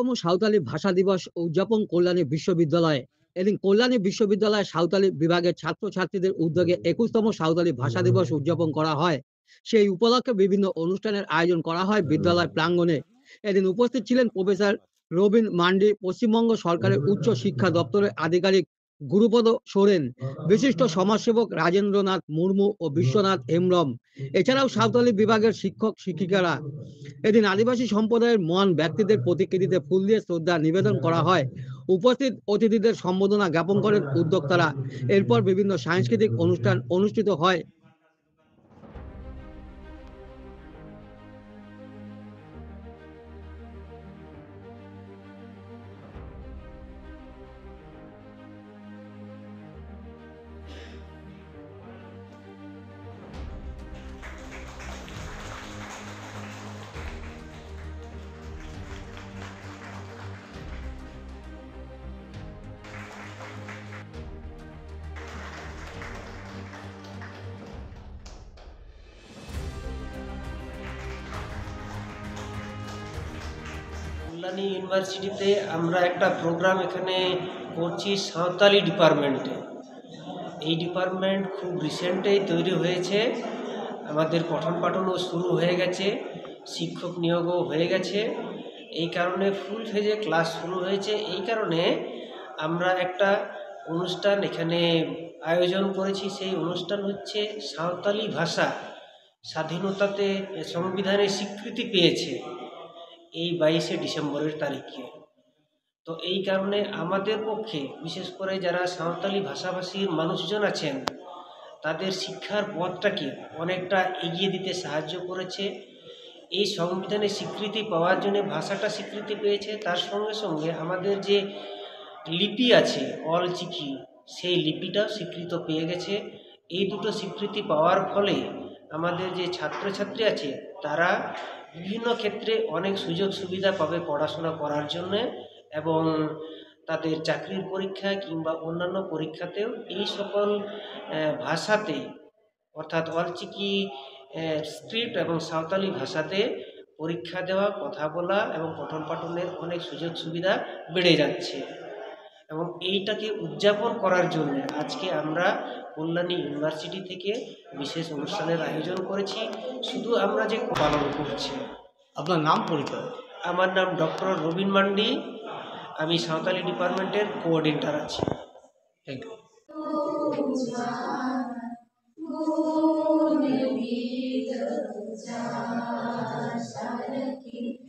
21তম সাঁওতালি ভাষা দিবস উদযাপন কল্যাণী বিশ্ববিদ্যালয়ে। এদিন কল্যাণী বিশ্ববিদ্যালয়ে সাঁওতালি বিভাগের ছাত্রছাত্রীদের উদ্যোগে 21তম সাঁওতালি ভাষা দিবস উদযাপন করা হয়। সেই উপলক্ষে বিভিন্ন অনুষ্ঠানের আয়োজন করা হয় বিদ্যালয় প্রাঙ্গণে। এদিন উপস্থিত ছিলেন প্রফেসর রবিন মান্ডি, পশ্চিমবঙ্গ সরকারের উচ্চ শিক্ষা দপ্তরের আধিকারিক গুরুপদ সোরেন, বিশিষ্ট সমাজসেবক রাজেন্দ্রনাথ মুর্মু ও বিশ্বনাথ হেমব্রম, এছাড়াও সাঁওতালি বিভাগের শিক্ষক শিক্ষিকারা। এদিন আদিবাসী সম্প্রদায়ের মহান ব্যক্তিদের প্রতিকৃতিতে ফুল দিয়ে শ্রদ্ধা নিবেদন করা হয়। উপস্থিত অতিথিদের সম্বোধনা জ্ঞাপন করেন উদ্যোক্তারা। এরপর বিভিন্ন সাংস্কৃতিক অনুষ্ঠান অনুষ্ঠিত হয়। কল্যাণী ইউনিভার্সিটিতে আমরা একটা প্রোগ্রাম এখানে করছি সাঁওতালি ডিপার্টমেন্টে। এই ডিপার্টমেন্ট খুব রিসেন্টেই তৈরি হয়েছে, আমাদের পঠন পাঠনও শুরু হয়ে গেছে, শিক্ষক নিয়োগও হয়ে গেছে। এই কারণে ফুল ফেজে ক্লাস শুরু হয়েছে। এই কারণে আমরা একটা অনুষ্ঠান এখানে আয়োজন করেছি। সেই অনুষ্ঠান হচ্ছে সাঁওতালি ভাষা স্বাধীনতাতে সংবিধানে স্বীকৃতি পেয়েছে এই 22শে ডিসেম্বরের তারিখে। তো এই কারণে আমাদের পক্ষে, বিশেষ করে যারা সাঁওতালি ভাষাভাষীর মানুষজন আছেন, তাদের শিক্ষার পথটাকে অনেকটা এগিয়ে দিতে সাহায্য করেছে। এই সংবিধানে স্বীকৃতি পাওয়ার জন্য ভাষাটা স্বীকৃতি পেয়েছে, তার সঙ্গে সঙ্গে আমাদের যে লিপি আছে অলচিকি, সেই লিপিটাও স্বীকৃত পেয়ে গেছে। এই দুটো স্বীকৃতি পাওয়ার ফলে আমাদের যে ছাত্রছাত্রী আছে তারা বিভিন্ন ক্ষেত্রে অনেক সুযোগ সুবিধা পাবে পড়াশোনা করার জন্যে, এবং তাদের চাকরির পরীক্ষা কিংবা অন্যান্য পরীক্ষাতেও এই সকল ভাষাতে, অর্থাৎ অলচিকি স্ক্রিপ্ট এবং সাঁওতালি ভাষাতে পরীক্ষা দেওয়া, কথা বলা এবং পঠন পাঠনের অনেক সুযোগ সুবিধা বেড়ে যাচ্ছে। এবং এইটাকে উদযাপন করার জন্য আজকে আমরা কল্যাণী ইউনিভার্সিটি থেকে বিশেষ অনুষ্ঠানের আয়োজন করেছি। শুধু আমরা যে পালন করছি। আপনার নাম পরিচয়? আমার নাম ডক্টর রবিন মান্ডি, আমি সাঁওতালি ডিপার্টমেন্টের কোঅর্ডিনেটর আছি। Thank you. गुण विद जा सरखी